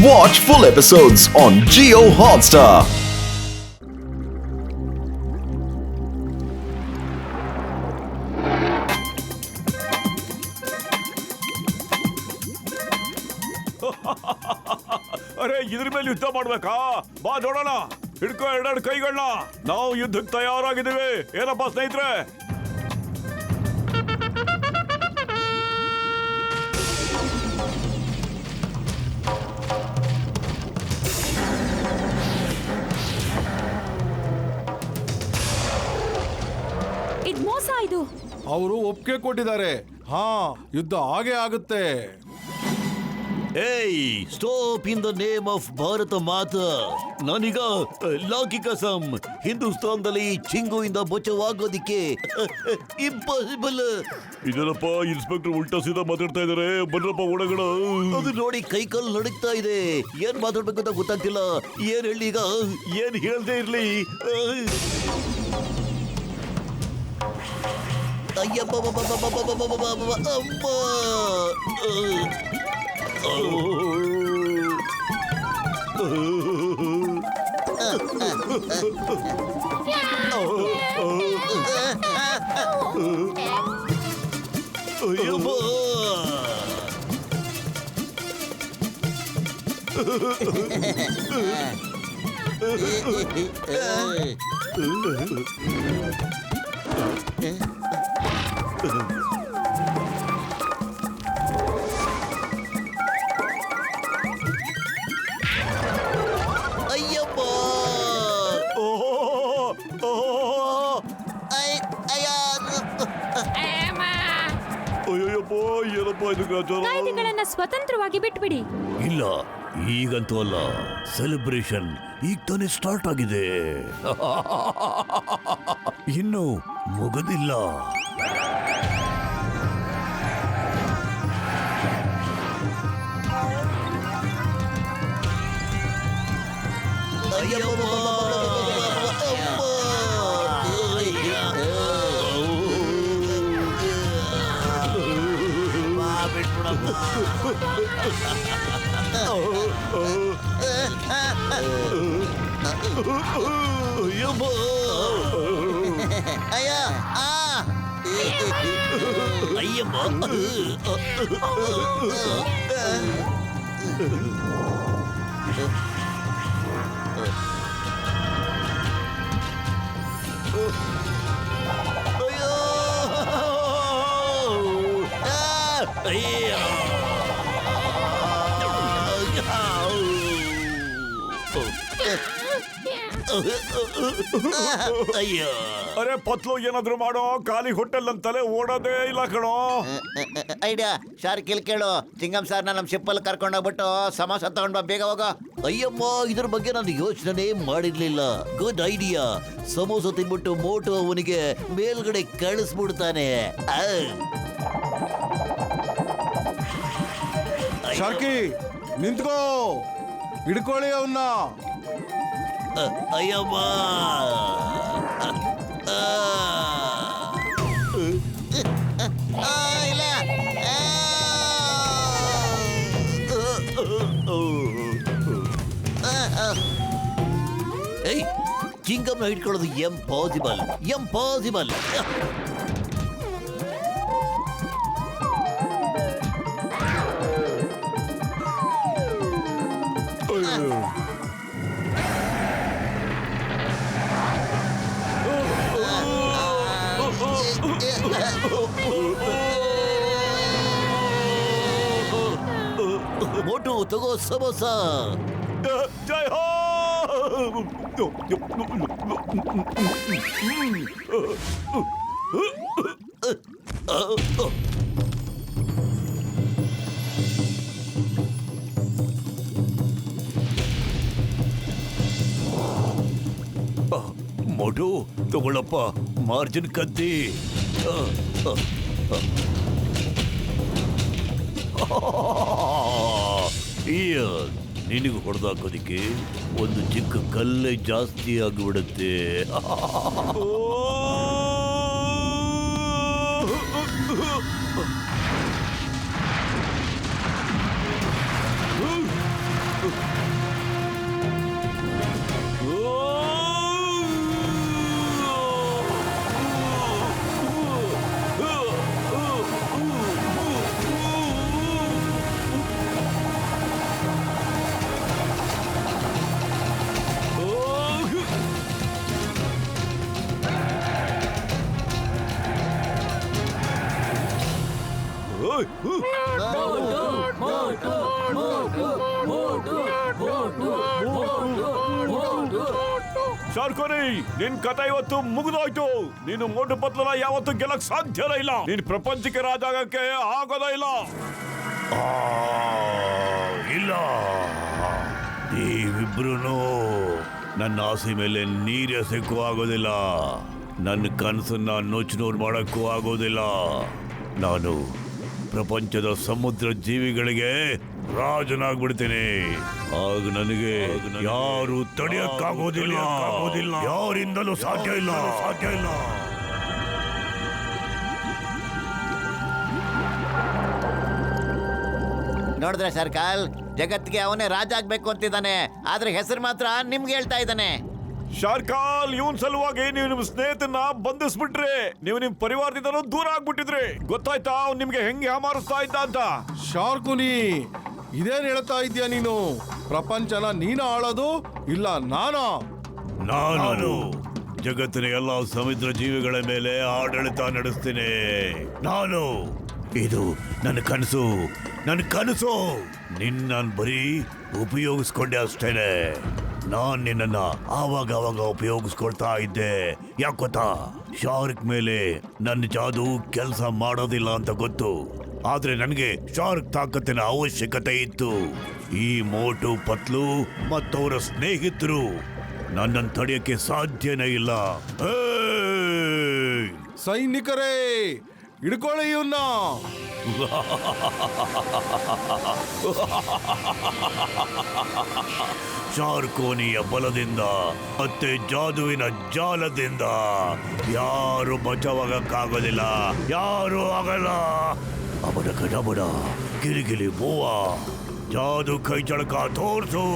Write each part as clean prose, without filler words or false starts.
Watch full episodes on Jio Hotstar. ಅರೆ ಇದ್ರ ಮೇಲೆ ಯುದ್ಧ ಮಾಡ್ಬೇಕಾ? ಬಾ ನೋಡೋಣ. ಹಿಡ್ಕೊ ಎರಡೆರಡು ಕೈಗಳನ್ನ. ನಾವು ಯುದ್ಧಕ್ಕೆ ತಯಾರಾಗಿದ್ದೀವಿ. ಏನಪ್ಪಾ ಸ್ನೇಹಿತರೆ? ಇದ್ ಮೋಸ ಇದು. ಅವರು ಒಪ್ಪಿಗೆ ಕೊಟ್ಟಿದ್ದಾರೆ. ಹಾ, ಯುದ್ಧ ಹಾಗೆ ಆಗುತ್ತೆ. ಏಯ್, stop in the name of Bharat Mata. ನಾನೀಗ ಲಾಕಿ ಕಸಂ, ಹಿಂದೂಸ್ತಾನದಲ್ಲಿ ಚಿಂಗುವಿಂದ ಬಚಾವಾಗೋದಿಕ್ಕೆ ಇಂಪಾಸಿಬಲ್. ಇದೇನಪ್ಪ ಇನ್ಸ್ಪೆಕ್ಟರ್ ಉಲ್ಟಾ ಸೀದಾ ಮಾತಾಡ್ತಾ ಇದಾರೆ. ಬನ್ರಪ್ಪ ಒಳಗಡೆ. ಅದು ನೋಡಿ ಕೈ ಕಾಲು ನಡುಗ್ತಾ ಇದೆ. ಏನ್ ಮಾತಾಡ್ಬೇಕು ಅಂತ ಗೊತ್ತಾಗ್ತಿಲ್ಲ. ಏನ್ ಹೇಳಿ ಈಗ? ಏನ್ ಹೇಳ್ದೆ ಇರ್ಲಿ? ಅಯ್ಯಪ್ಪ ಅಮ್ಮ. ಅಯ್ಯಪ್ಪ, ಅಯ್ಯಪ್ಪ, ಏನಪ್ಪ ಇದು ಗ್ರಾಚಾರ? ಕಾಯ್ದೆಗಳನ್ನ ಸ್ವತಂತ್ರವಾಗಿ ಬಿಟ್ಬಿಡಿ. ಇಲ್ಲ, ಈಗಂತೂ ಅಲ್ಲ. ಸೆಲೆಬ್ರೇಷನ್ ಈಗ ತಾನೇ ಸ್ಟಾರ್ಟ್ ಆಗಿದೆ. ಇನ್ನು ಮುಗದಿಲ್ಲ. ಅರೆ ಪತ್ಲು, ಏನಾದ್ರು ಮಾಡೋ. ಖಾಲಿ ಹೋಟೆಲ್ ಅಂತಲೇ ಓಡೋದೇ ಇಲ್ಲ ಕಣೋ. ಐಡಿಯಾ ಶಾರ್ಕಿಲ್ ಕೇಳು. ಚಿಂಗಂ ಸಾರ್ನ ನಮ್ ಶಿಪ್ಪಲ್ಲಿ ಕರ್ಕೊಂಡೋಗ್ಬಿಟ್ಟು ಸಮೋಸ ತಗೊಂಡ್ ಬಾ, ಬೇಗ ಹೋಗೋ. ಅಯ್ಯಮ್ಮ, ಇದ್ರ ಬಗ್ಗೆ ನಾನು ಯೋಚನೆ ಮಾಡಿರ್ಲಿಲ್ಲ. Good idea. ಸಮೋಸ ತಿನ್ಬಿಟ್ಟು ಮೋಟು ಅವನಿಗೆ ಮೇಲ್ಗಡೆ ಕಳಿಸ್ಬಿಡ್ತಾನೆ. ಶಾರ್ಕಿ, ನಿಂತ್ಕೋ. ಹಿಡ್ಕೊಳ್ಳಿ ಅವನ್ನ. ಅಯ್ಯಮ್ಮ, ಇಲ್ಲ ಏಯ್, ಚಿಂಗಮ್ನ ಹಿಡ್ಕೊಳ್ಳೋದು ಎಂಪಾಸಿಬಲ್. ಮೋಟು, ತಗೋ ಸಮೋಸ. ಜೈ ಹೋ. ಮೋಟು, ತಗೊಳ್ಳಪ್ಪ ಮಾರ್ಜಿನ್ ಕತ್ತಿ. ನಿನಗೆ ಹೊಡೆದಾಕೋದಿಕ್ಕೆ ಒಂದು ಚಿಕ್ಕ ಕಲ್ಲೇ ಜಾಸ್ತಿ ಆಗಿಬಿಡುತ್ತೆ. ಶಾರ್ಕೋನಿ ನಿನ್ ಕತೆ ಇವತ್ತು ಮುಗಿದೋಯ್ತು. ನೀನು ಮೋಟು ಪತ್ಲನ ಯಾವತ್ತೂ ಗೆಲ್ಲಕ್ ಸಾಧ್ಯನೇ ಇಲ್ಲ. ನೀನ್ ಪ್ರಪಂಚಕ್ಕೆ ರಾಜ ಆಗಕ್ಕೆ ಆಗೋದೇ ಇಲ್ಲ. ಇಲ್ಲ, ನೀವಿಬ್ರು ನನ್ನ ಆಸೆ ಮೇಲೆ ನೀರೆಸಕ್ಕೂ ಆಗೋದಿಲ್ಲ. ನನ್ನ ಕನಸನ್ನ ನುಚ್ಚುನೂರು ಮಾಡಕ್ಕೂ ಆಗೋದಿಲ್ಲ. ನಾನು ಪ್ರಪಂಚದ ಸಮುದ್ರ ಜೀವಿಗಳಿಗೆ ರಾಜನಾಗ್ಬಿಡ್ತೇನೆ. ಆಗ ನನಗೆ ಯಾರು ತಡೆಯಕ್ಕಾಗೋದಿಲ್ಲ. ಯಾರಿಂದಲೂ ಸಾಧ್ಯ ಇಲ್ಲ. ನೋಡಿದ್ರೆ ಸರ್ಕಾಲ್, ಜಗತ್ತಿಗೆ ಅವನೇ ರಾಜ ಆಗ್ಬೇಕು ಅಂತಿದ್ದಾನೆ, ಆದ್ರೆ ಹೆಸರು ಮಾತ್ರ ನಿಮ್ಗೆ ಹೇಳ್ತಾ ಇದ್ದಾನೆ. ಶಾರ್ಕಾಲ್, ಇವನ್ ಸಲುವಾಗಿ ನೀವು ನಿಮ್ ಸ್ನೇಹಿತನ ಬಂಧಿಸ್ಬಿಟ್ರಿ. ನೀವು ನಿಮ್ ಪರಿವಾರದಿಂದನೂ ದೂರ ಆಗ್ಬಿಟ್ಟಿದ್ರಿ. ಗೊತ್ತಾಯ್ತಾ ಅವ್ನು ನಿಮ್ಗೆ ಹೆಂಗೆ ಯಾಮಾರಿಸ್ತಾ ಇದ್ದ ಅಂತ? ಶಾರ್ಕುನಿ, ಇದೇನ್ ಹೇಳ್ತಾ ಇದ್ಯಾ ನೀನು? ಪ್ರಪಂಚನ ನೀನ ಆಳೋದು ಇಲ್ಲ ನಾನಾ? ನಾನು ಜಗತ್ತಿನ ಎಲ್ಲ ಸಮುದ್ರ ಜೀವಿಗಳ ಮೇಲೆ ಆಡಳಿತ ನಡೆಸ್ತೀನಿ. ಇದು ನನ್ನ ಕನಸು. ನಿನ್ನ ಬರೀ ಉಪಯೋಗಿಸ್ಕೊಂಡೆ ಅಷ್ಟೇನೆ. ನಾನ್ ನಿನ್ನ ಆವಾಗ ಉಪಯೋಗಿಸ್ಕೊಳ್ತಾ ಇದ್ದೆ. ಯಾಕೊತ್ತಾ? ಶಾರ್ಕ್ ಮೇಲೆ ನನ್ನ ಜಾದು ಕೆಲಸ ಮಾಡೋದಿಲ್ಲ ಅಂತ ಗೊತ್ತು. ಆದ್ರೆ ನನಗೆ ಶಾರ್ಕ್ ತಾಕತ್ತಿನ ಅವಶ್ಯಕತೆ ಇತ್ತು. ಈ ಮೋಟು ಪತ್ಲು ಮತ್ತವರ ಸ್ನೇಹಿತರು ನನ್ನನ್ನು ತಡೆಯಕ್ಕೆ ಸಾಧ್ಯನೇ ಇಲ್ಲ. ಸೈನಿಕರೇ, ಹಿಡ್ಕೊಳ್ಳಿ ಇವನ್ನ. ಶಾರ್ಕೋನಿಯ ಬಲದಿಂದ ಮತ್ತೆ ಜಾದುವಿನ ಜಾಲದಿಂದ ಯಾರು ಬಚಾವಾಗಕ್ಕಾಗೋದಿಲ್ಲ. ಯಾರು ಆಗಲ್ಲ. ಅವನ ಕಡಬಡ ಗಿರಿಗಿಲಿ ಬೋವ ಜಾದು ಕೈ ಚಳಕ ತೋರ್ಸು.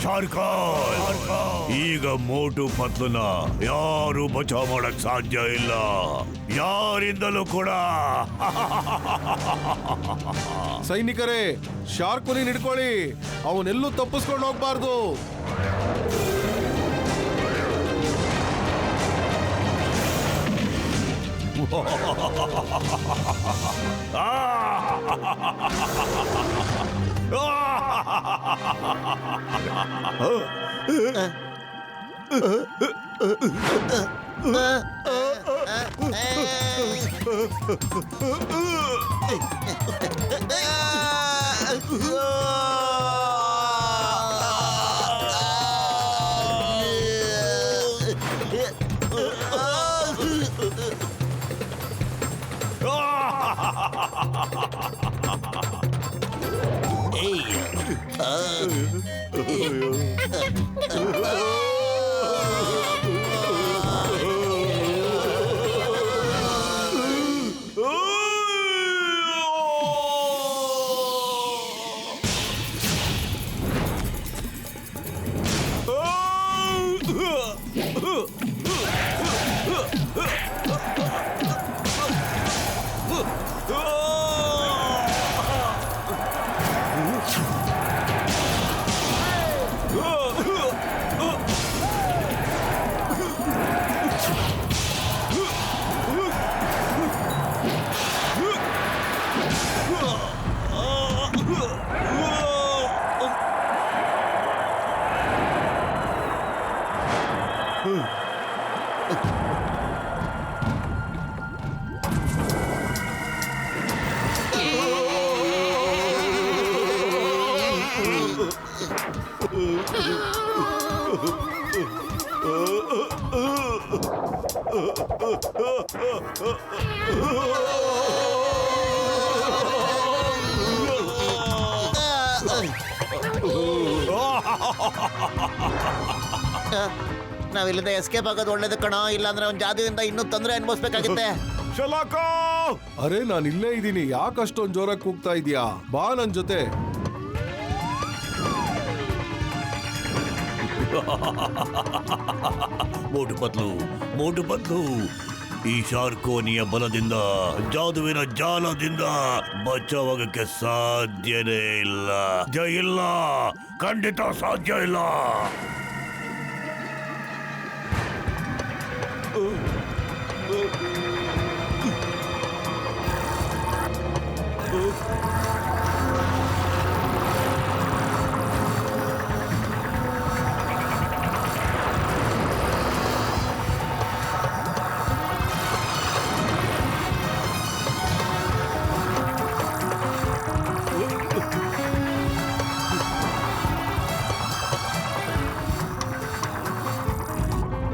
ಶಾರ್ಕಾಲ್, ಈಗ ಮೋಟು ಪತ್ಲನ ಯಾರು ಬಚಾವ್ ಮಾಡಕ್ ಸಾಧ್ಯ ಇಲ್ಲ. ಯಾರಿಂದಲೂ ಕೂಡ. ಸೈನಿಕರೇ, ಶಾರ್ಕುನಿ ಹಿಡ್ಕೊಳ್ಳಿ. ಅವನೆಲ್ಲೂ ತಪ್ಪಿಸ್ಕೊಂಡು ಹೋಗ್ಬಾರ್ದು. ನಾವಿಲ್ಲಿಂದ ಎಸ್ಕೇಪ್ ಆಗೋದು ಒಳ್ಳೇದು ಕಣೋ, ಇಲ್ಲಾಂದ್ರೆ ಅವ್ನ ಜಾದುವಿಂದ ಇನ್ನೂ ತೊಂದರೆ ಅನುಭವಿಸ್ಬೇಕಾಗುತ್ತೆ. ಶಲಾಕ, ಅರೆ, ನಾನು ಇಲ್ಲೇ ಇದ್ದೀನಿ. ಯಾಕಷ್ಟೊಂದು ಜೋರಾಗಿ ಕೂಗ್ತಾ ಇದೀಯಾ? ಬಾ ನನ್ ಜೊತೆ. ಮೋಟು ಪತ್ಲು, ಈ ಶಾರ್ಕೋನಿಯ ಬಲದಿಂದ ಜಾದುವಿನ ಜಾಲದಿಂದ ಬಚಾವಾಗಕ್ಕೆ ಸಾಧ್ಯನೇ ಇಲ್ಲ. ಖಂಡಿತ ಸಾಧ್ಯ ಇಲ್ಲ.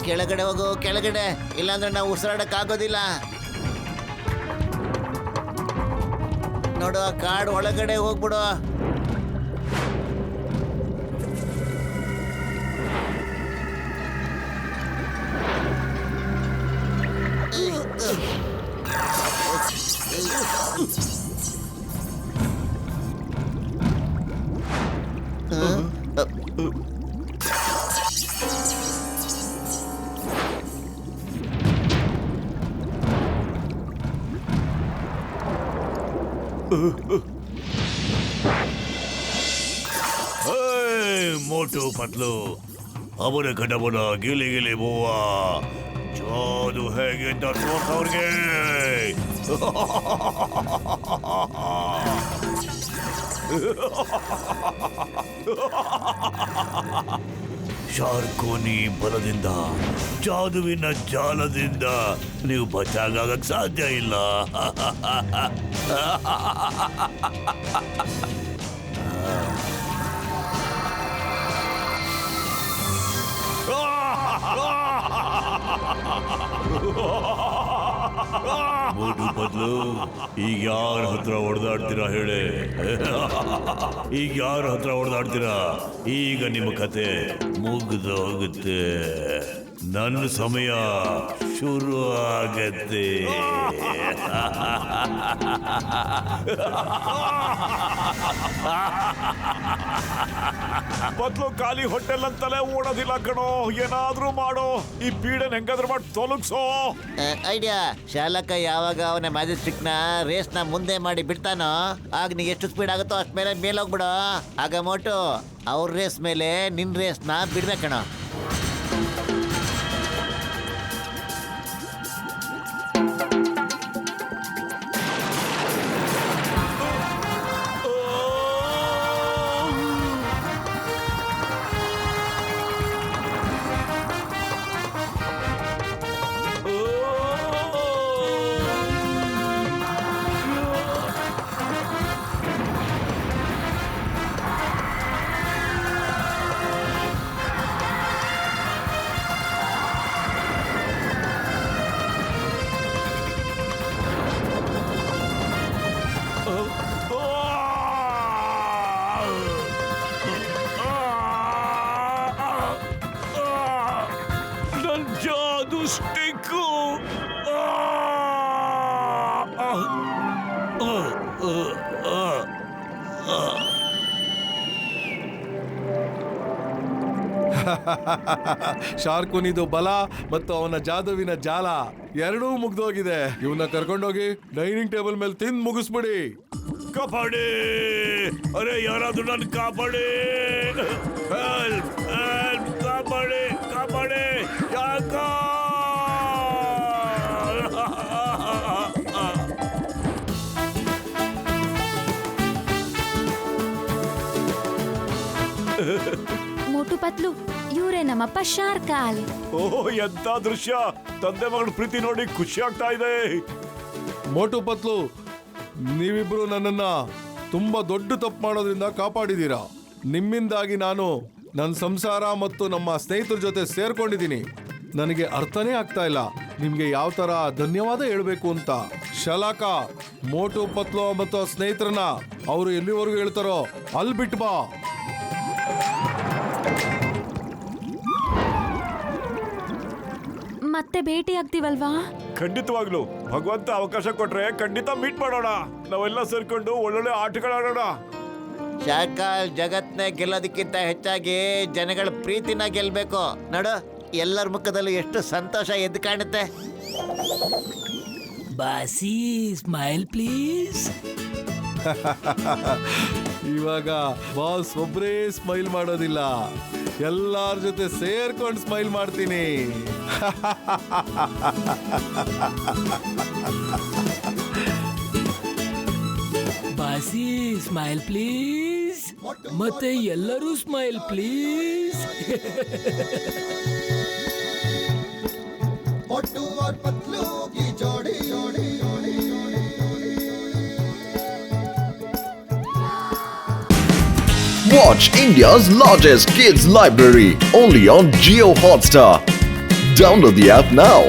ಕೆಳಗಡೆ ಹೋಗು, ಕೆಳಗಡೆ, ಇಲ್ಲಾಂದ್ರೆ ನಾವು ಉಸಿರಾಡಕ್ ಆಗೋದಿಲ್ಲ. ನೋಡು, ಆ ಕಾಡು ಒಳಗಡೆ ಹೋಗ್ಬಿಡು. ಮೋಟು ಪತ್ಲು ಅವನ ಕಟಬನ ಗಿಲಿ ಗಿಲಿ ಬೂವ ಜಾದು ಹೇಗೆ ಅಂತ ತೋರ್ಸವ್ರಿಗೆ. ಶಾರ್ಕೋನಿ ಬಲದಿಂದ, ಜಾದುವಿನ ಜಾಲದಿಂದ ನೀವು ಬಚಾಗಕ್ ಸಾಧ್ಯ ಇಲ್ಲ. ಮೋಟು ಬದಲು ಈಗ ಯಾರ ಹತ್ರ ಹೊಡೆದಾಡ್ತೀರಾ ಹೇಳಿ? ಈಗ ಯಾರ ಹತ್ರ ಹೊಡೆದಾಡ್ತೀರಾ? ಈಗ ನಿಮ್ಮ ಕತೆ ಮುಗಿದೋಗುತ್ತೆ. ನನ್ನ ಸಮಯ ಶುರು ಆಗತ್ತೆ. ಬದ್ಲು ಖಾಲಿ ಹೋಟೆಲ್ ಅಂತಲೇ ಓಡೋದಿಲ್ಲ ಕಣೋ, ಏನಾದ್ರೂ ಮಾಡೋ, ಈ ಪೀಡನ್ ಹೆಂಗಾದ್ರೂ ಮಾಡಿ ತೊಲಗ್ಸೋ. ಐಡಿಯಾ. ಶಾಲಕ ಯಾವಾಗ ಅವನ ಮ್ಯಾಜಿಸ್ಟಿಕ್ ನ ರೇಸ್ ನ ಮುಂದೆ ಮಾಡಿ ಬಿಡ್ತಾನೋ ಆಗ ನೀ ಎಷ್ಟು ಸ್ಪೀಡ್ ಆಗುತ್ತೋ ಅಷ್ಟ್ ಮೇಲೆ ಹೋಗ್ಬಿಡು. ಆಗ ಮೋಟು ಅವ್ರ ರೇಸ್ ಮೇಲೆ ನಿನ್ ರೇಸ್ ನ ಬಿಡ್ಬೇಕಣ. ನನ್ ಜಾದು ಸ್ಟಿಕ್ಕು. ಶಾರ್ಕುನಿದು ಬಲ ಮತ್ತು ಅವನ ಜಾದುವಿನ ಜಾಲ ಎರಡೂ ಮುಗ್ದೋಗಿದೆ. ಇವನ್ನ ಕರ್ಕೊಂಡೋಗಿ ಡೈನಿಂಗ್ ಟೇಬಲ್ ಮೇಲೆ ತಿಂದು ಮುಗಿಸ್ಬಿಡಿ. ಕಾಪಾಡಿ, ಅರೆ ಯಾರಾದ್ರೂ ನನ್ ಕಾಪಾಡಿ, ಹೆಲ್ಪ್ ಹೆಲ್ಪ್, ಕಾಪಾಡಿ ಕಾಪಾಡಿ, ಯಾಕ? ಮೋಟು ಪತ್ಲು, ಇವರೇ ನಮ್ಮಪ್ಪ ಶಾರ್ಕಾಲ್. ಓಹ್, ಎಂತ ದೃಶ್ಯ! ತಂದೆ ಮಗಳ ಪ್ರೀತಿ ನೋಡಿ ಖುಷಿ ಆಗ್ತಾ ಇದೆ. ಮೋಟು ಪತ್ಲು, ನೀವಿಬ್ರು ನನ್ನನ್ನ ತುಂಬಾ ದೊಡ್ಡ ತಪ್ಪು ಮಾಡೋದ್ರಿಂದ ಕಾಪಾಡಿದೀರಾ. ನಿಮ್ಮಿಂದಾಗಿ ನಾನು ನನ್ನ ಸಂಸಾರ ಮತ್ತು ನಮ್ಮ ಸ್ನೇಹಿತರ ಜೊತೆ ಸೇರ್ಕೊಂಡಿದ್ದೀನಿ. ನನಗೆ ಅರ್ಥನೇ ಆಗ್ತಾ ಇಲ್ಲ ನಿಮ್ಗೆ ಯಾವ ತರ ಧನ್ಯವಾದ ಹೇಳ್ಬೇಕು ಅಂತ. ಶಲಾಕ, ಮೋಟು ಪತ್ಲು ಮತ್ತು ಸ್ನೇಹಿತರನ್ನ ಅವರು ಎಲ್ಲಿವರೆಗೂ ಹೇಳ್ತಾರೋ ಅಲ್ಲಿ ಬಿಟ್ಟು ಬಾ. ಮತ್ತೆ ಭೇಟಿ ಆಗ್ತೀವಲ್ವಾ? ಖಂಡಿತವಾಗ್ಲು ಭಗವಂತ ಅವಕಾಶ ಕೊಟ್ರೆ ಖಂಡಿತ ಮೀಟ್ ಮಾಡೋಣ. ನಾವೆಲ್ಲ ಸೇರ್ಕೊಂಡು ಒಳ್ಳೊಳ್ಳೆ ಆಟಗಳಾಡೋಣ. ಶಾರ್ಕಾಲ್ ಜಗತ್ನ ಗೆಲ್ಲೋದಕ್ಕಿಂತ ಹೆಚ್ಚಾಗಿ ಜನಗಳ ಪ್ರೀತಿನ ಗೆಲ್ಬೇಕು. ನೋಡು, ಎಲ್ಲರ ಮುಖದಲ್ಲೂ ಎಷ್ಟು ಸಂತೋಷ ಎದ್ದು ಕಾಣುತ್ತೆ. ಬಾಸಿ, ಸ್ಮೈಲ್ ಪ್ಲೀಸ್. ಇವಾಗ ಬಾಸ್ ಒಬ್ರೇ ಸ್ಮೈಲ್ ಮಾಡೋದಿಲ್ಲ, ಎಲ್ಲಾರ ಜೊತೆ ಸೇರ್ಕೊಂಡು ಸ್ಮೈಲ್ ಮಾಡ್ತೀನಿ. ಬಾಸಿ ಸ್ಮೈಲ್ ಪ್ಲೀಸ್. ಮತ್ತೆ ಎಲ್ಲರೂ smile please. Watch India's largest kids library only on Geo Hotstar. Download the app now.